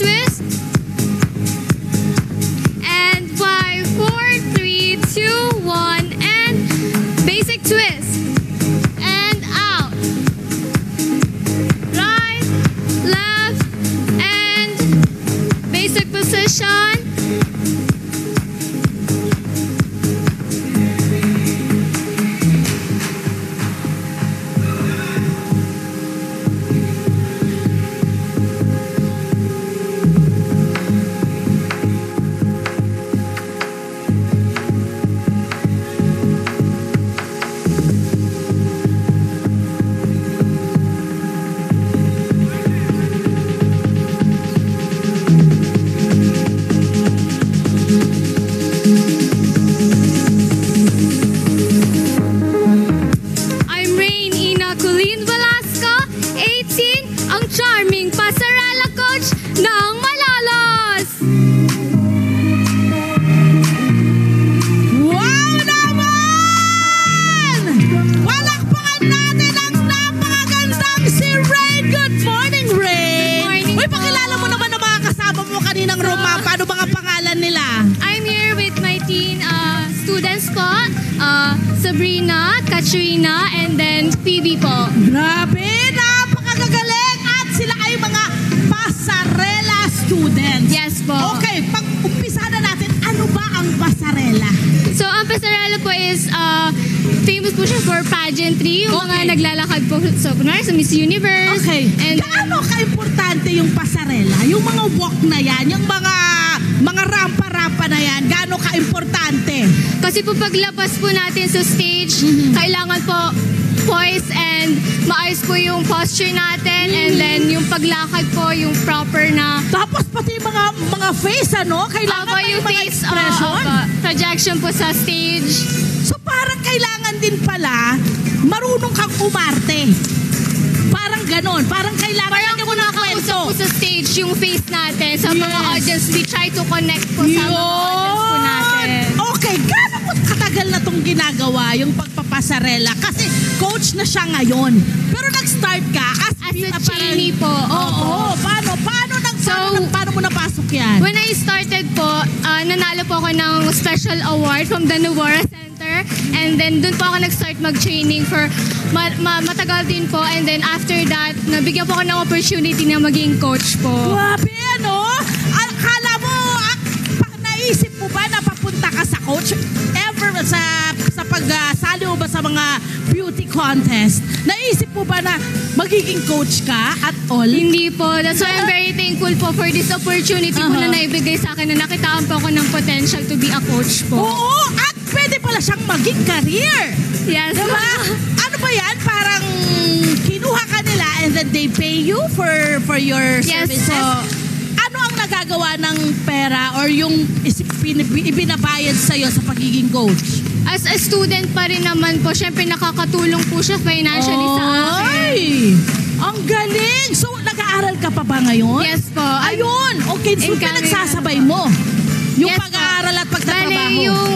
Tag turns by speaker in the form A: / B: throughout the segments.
A: twist. And 5, 4, 3, 2, 1, and basic twist. And out. Right, left, and basic position. Sabrina, Katrina, and then Phoebe po.
B: Grabe, napakagagaling at sila ay mga pasarela students.
A: Yes po.
B: Okay, pag-umpisa na natin, ano ba ang pasarela?
A: So, ang pasarela po is famous po siya for pageantry. Yung mga naglalakad po sa Miss Universe.
B: Okay.
A: And
B: gaano ka-importante yung pasarela? Yung mga walk na yan, yung mga rampa-rampa na yan, gaano ka-importante?
A: Kasi po paglabas po natin sa stage, kailangan po poise and maayos po yung posture natin, and then yung paglakad po, yung proper na...
B: Tapos pati mga face, ano? Kailangan pa yung mga expression?
A: Projection po sa stage.
B: So parang kailangan din pala, marunong kang umarte. Parang ganon. Parang kailangan
A: yung kumakausap po sa stage, yung face natin. Sa mga audience, we try to connect po sa mga audience po natin.
B: Okay, gaano po katagal na itong ginagawa, yung pagpapasarela? Kasi coach na siya ngayon. Pero nag-start ka as
A: a trainee po.
B: Oo. Paano mo napasok yan?
A: When I started po, nanalo po ako ng special award from the Nuwara Center. And then dun po ako nag-start mag-training for matagal din po. And then after that, nabigyan po ako ng opportunity na maging coach po.
B: Grabe, ano? Akala mo, naisip mo ba na papunta ka sa coach? Ever sa pagsali mo ba sa mga beauty contest? Naisip mo ba na magiging coach ka at all?
A: Hindi po. That's why I'm very thankful po for this opportunity po na naibigay sa akin, na nakitaan po ako ng potential to be a coach po.
B: Oo, at pwede pala siyang maging career.
A: Yes.
B: Diba? Ano ba yan? Parang kinuha ka nila and then they pay you for your services?
A: Yes po.
B: Ano ang nagagawa ng pera or yung ibinabayad sa'yo sa pagiging coach?
A: As a student pa rin naman po, syempre nakakatulong po siya financially sa akin.
B: Ay! Ang galing! So, nag-aaral ka pa ba ngayon?
A: Yes po.
B: Ayun! Okay, so pinagsasabay mo yung pag-aaral at pagtatrabaho.
A: Bale, yung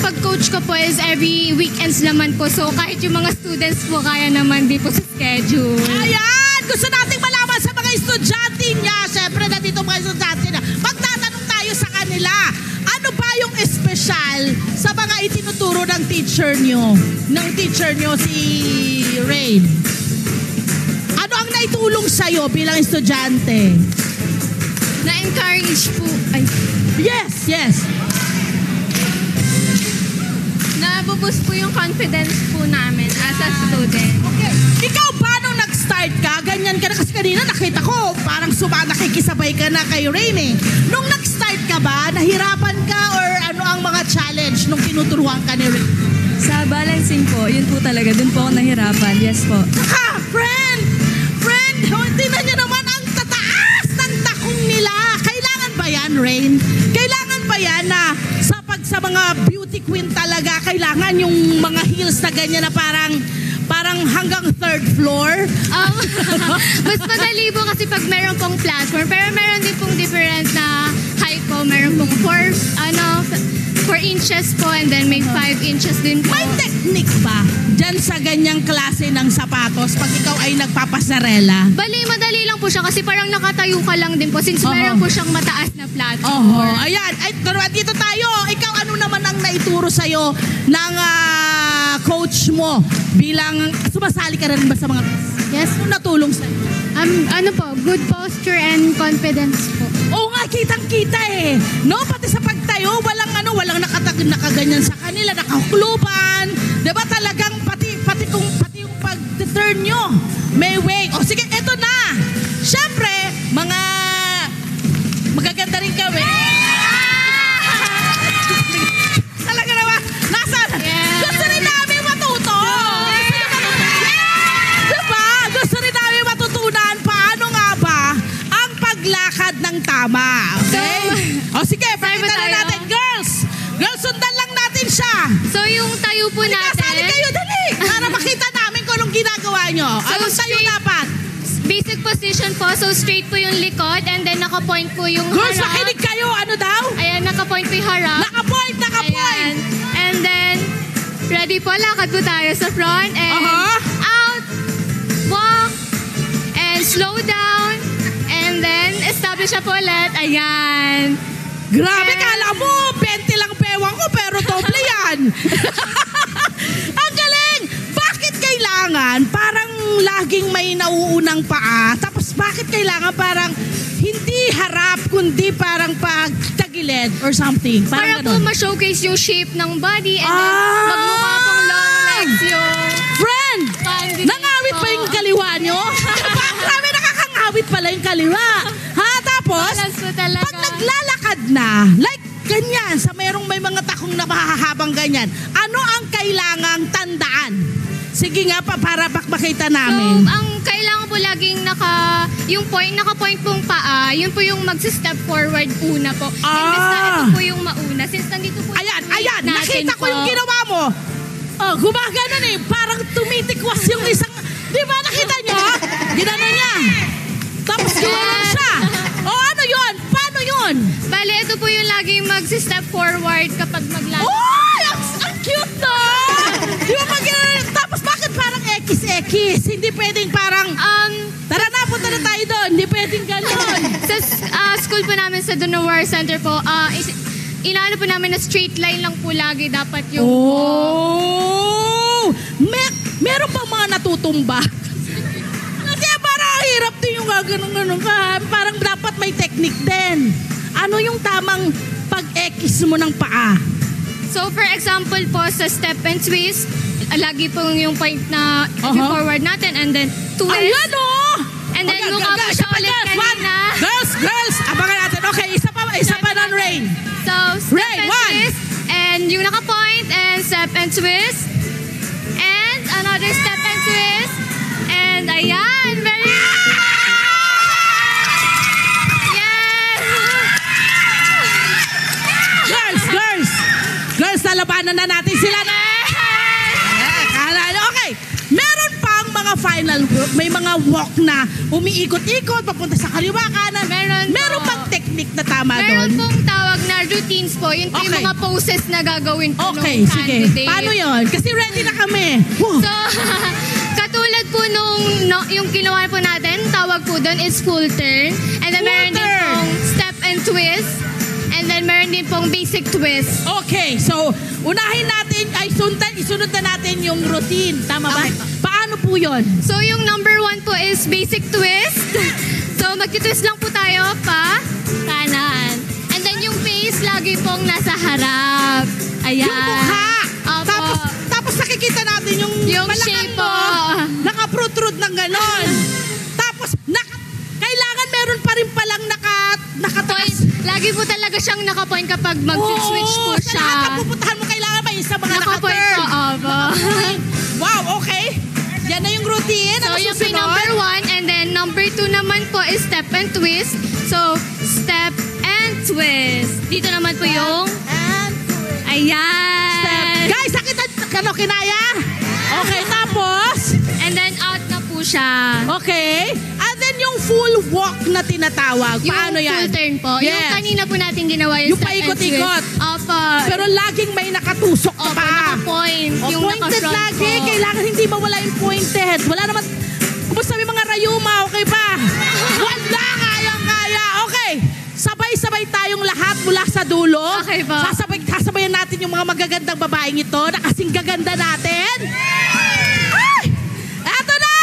A: pag-coach ko po is every weekends naman po. So, kahit yung mga students po, kaya naman di po sa schedule.
B: Ayan! Gusto nating malaman sa mga estudyante niya. Siyempre, nandito mga estudyante niya. Magtatanong tayo sa kanila. Ano ba yung espesyal sa mga itinuturo ng teacher nyo? Ng teacher nyo, si Rain? Ano ang naitulong sa'yo bilang estudyante?
A: Na-encourage po. Ay.
B: Yes.
A: Nabuboost po yung confidence po namin as a student.
B: Okay. Ikaw ba nung nag-start ka, ganyan ka na, kasi kanina nakita ko, parang nakikisabay ka na kay Rain eh. Nung nag-start ka ba, nahirapan ka or ano ang mga challenge nung tinuturuan ka ni Rain?
C: Sa balancing po, yun po talaga, dun po ako nahirapan. Yes po.
B: Friend, tingnan niyo naman ang tataas ng takong nila. Kailangan ba yan, Rain? Kailangan ba yan na sa mga beauty queen talaga, kailangan yung mga heels na ganyan na parang hanggang third floor?
A: Mas madali po kasi pag meron pong platform, pero meron din pong different na height po. Meron pong for inches po and then may 5 inches din po.
B: May technique ba dyan sa ganyang klase ng sapatos pag ikaw ay nagpapasarela?
A: Bali, madali lang po siya kasi parang nakatayo ka lang din po since
B: Oo.
A: meron po siyang mataas na platform.
B: Oho, ayan. Ay, turuan dito tayo. Ikaw, ano naman ang naituro sa'yo ng coach mo bilang, sumasali ka rin ba sa mga,
A: Yes.
B: ano natulong sa'yo?
A: Ano po, good posture and confidence po.
B: Oo nga, kitang-kita eh. No, pati sa pagtayo, walang nakaganyan sa kanila, nakahukluban. Diba talagang pati yung pag-turn nyo, may way. O sige, eto na. Siyempre, magaganda rin kami. Talaga naman, nasaan?
A: Yeah.
B: Gusto rin namin matuto. Diba? Gusto rin namin matutunan paano nga ba ang paglakad ng tama. Okay? O sige, pakita na
A: tayo?
B: natin. Girls, sundan lang natin siya.
A: So yung tayo po
B: Sali
A: natin,
B: kayo, dali. Para makita namin kung anong ginagawa nyo.
A: So,
B: Anong tayo
A: straight-
B: dapat?
A: basic position po, so straight po yung likod and then naka-point po yung
B: Girls,
A: harap.
B: makinig kayo. Ano daw?
A: Ayan, naka-point po yung harap.
B: Nakapoint.
A: Ayan. And then, ready po, lakad po tayo sa front and out, walk, and slow down, and then establish na po ulit. Ayan.
B: Grabe,
A: And-
B: kala mo, 20 lang pewang ko, pero doble yan. Ang galing! Bakit kailangan parang laging may nauunang paa? Tapos bakit kailangan parang hindi harap, kundi parang pagtagilid or something?
A: Para
B: Parang
A: po
B: ganun.
A: ma-showcase yung shape ng body and then
B: Ah!
A: magmukha pong long legs yung
B: Friend!
A: candidate
B: Nangawit
A: po.
B: pa yung kaliwa nyo? Grabe, nakakangawit pala yung kaliwa. Ha? Tapos,
A: Balance po talaga.
B: pag naglalakad na, like ganyan, sa may mga takong na mahahabang ganyan, ano ang kailangang tandaan? Sige nga pa, para makita
A: So,
B: namin.
A: ang kailangan po laging naka-point pong paa, yun po yung mag-step forward una po. Imbes na ito po yung mauna. Since nandito po
B: Ayan,
A: yung weight
B: ayan,
A: natin
B: nakita ko
A: po.
B: yung ginawa mo. Oh, gumaganon eh, parang tumitikwas yung isang, di ba nakita nyo? Ginano niya. Tapos gumaganon siya. Oh, ano yun? Paano yun?
A: Bale, ito po yung laging mag-step forward kapag maglalakad.
B: Oh, ang cute no! Di ba pag tapos bakit parang XX? Hindi pwedeng parang, tara na, punta na tayo doon. Hindi pwedeng gano'n.
A: Sa school po namin sa Dunawar Center po, inaano po namin na straight line lang po lagi dapat yung...
B: Oh! Meron pang mga natutumba. Kasi parang ang hirap din yung gano'n ka. Parang dapat may technique din. Ano yung tamang pag-X mo ng paa?
A: So for example po, sa step and twist, lagi po yung point na forward natin and then twist.
B: Ayan oh!
A: And then mukha po siya ulit kanina.
B: Girls, abangan natin. Okay, isa pa ng Rain.
A: So step
B: Rain,
A: and
B: one.
A: twist, and yung naka-point, and step and twist, and another step and twist, and ayan, very...
B: Girls, nalabanan na natin sila. Okay. Meron pang mga final group, may mga walk na umiikot-ikot, papunta sa kaliwa, kanan. Meron
A: po.
B: pang technique na tama
A: Meron
B: doon.
A: pong tawag na routines po. Yun po yung
B: Okay.
A: mga poses na gagawin po
B: Okay,
A: nung
B: sige.
A: candidate.
B: Paano yon? Kasi ready na kami.
A: So, katulad po nung yung ginawa po natin, tawag po doon is full turn. And then
B: Full
A: meron din
B: turn.
A: pong step and twist. And then meron din pong basic twist.
B: Okay, so unahin natin, isunod na natin yung routine. Tama ba?
A: Okay.
B: Paano po yon?
A: So, yung number 1 po is basic twist. So, magti-twist lang po tayo pa kanan. And then yung face, lagi pong nasa harap. Ayan.
B: Yung mukha.
A: Opo.
B: Tapos nakikita natin yung balakang
A: shape
B: mo,
A: po.
B: nakaprud-trud ng ganon. Tapos, kailangan meron pa rin palang nakataas.
A: Lagi po talaga siyang nakapoint kapag mag-switch po
B: Sa
A: siya.
B: lahat ng pupuntahan mo, kailangan pa yung sa mga
A: Nakapoint
B: naka-turn.
A: po, opo.
B: Wow, okay. Yan na yung routine.
A: So,
B: Ano
A: yung
B: susunod?
A: number 1 and then number 2 naman po is step and twist. So, step and twist. Dito naman po yung...
B: And
A: Ayan.
B: guys, nakita kinaya? Okay, tapos?
A: And then out na po siya.
B: Okay. And then yung full walk na tinatawag.
A: Yung
B: Paano yan?
A: full turn po. Yung
B: Yes.
A: kanina po natin ginawa yung,
B: Yung
A: step and
B: paikot-ikot.
A: twist. Opo.
B: Pero laging may nakatusok na
A: Opo,
B: pa.
A: naka-point.
B: O,
A: Yung
B: pointed
A: naka-front
B: lagi.
A: po.
B: Kailangan hindi mawala yung pointed. Wala naman. Kumusta may mga rayuma? Okay pa? Wala. Kayang-kaya. Okay. Sabay-sabay tayong lahat mula sa dulo.
A: Okay po.
B: Sasabayan natin yung mga magagandang babaeng ito na kasing gaganda natin. Ay! Eto na!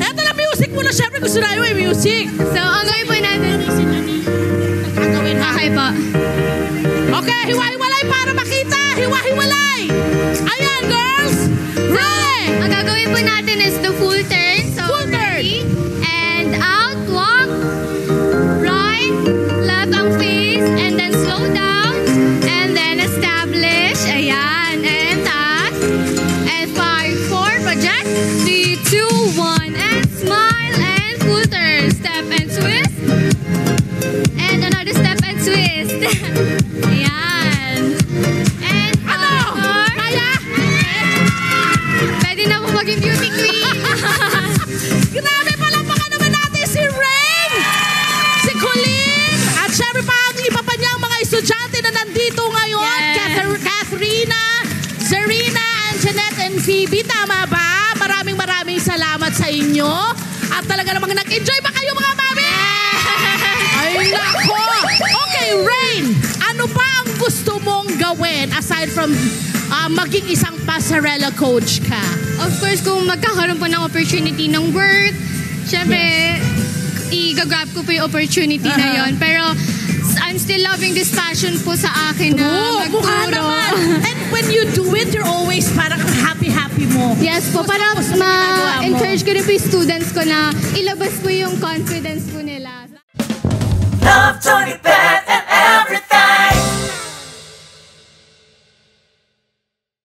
B: Eto na, music muna. Siyempre gusto na yung music.
A: So, ang gawin po natin. Okay po.
B: Okay, hiwa-hiwalay para makita. Hiwa-hiwalay. Ayan, girls. Ready?
A: Ang gagawin po natin is the full turn. So,
B: Full turn.
A: ready? And out, walk. Right, left ang face. And then slow down. And then establish. Ayan. And taas. And 5, 4, project. 3, 2, 1. And smile. And full turn. Step and twist. And another step and twist. Ayan. And
B: Ano? Kaya?
A: pwede na po maging beauty queen.
B: Grabe, palampakan naman natin si Rain, si Colleen, at syempre pa ang iba pa niyang mga estudyante na nandito ngayon.
A: Yes.
B: Katharina, Zarina, Anjanette, and Phoebe. Tama ba? Maraming salamat sa inyo. At talaga namang nag-enjoy ba kayo mga mami? Ay, nako! Okay, Rain, ano pa ang gusto mong gawin aside from maging isang pasarela coach ka?
A: Of course, kung magkakaroon po ng opportunity ng work, syempre, i-grab ko po yung opportunity na yon. Pero, I'm still loving this passion po sa akin na
B: Mukha
A: magturo.
B: naman. And when you do it, you're always parang happy-happy mo.
A: Yes po, para
B: Gusto mo sa ginagawa mo.
A: ma-encourage ko rin po yung students ko na ilabas po yung confidence po nila.
D: Love Tony Bell.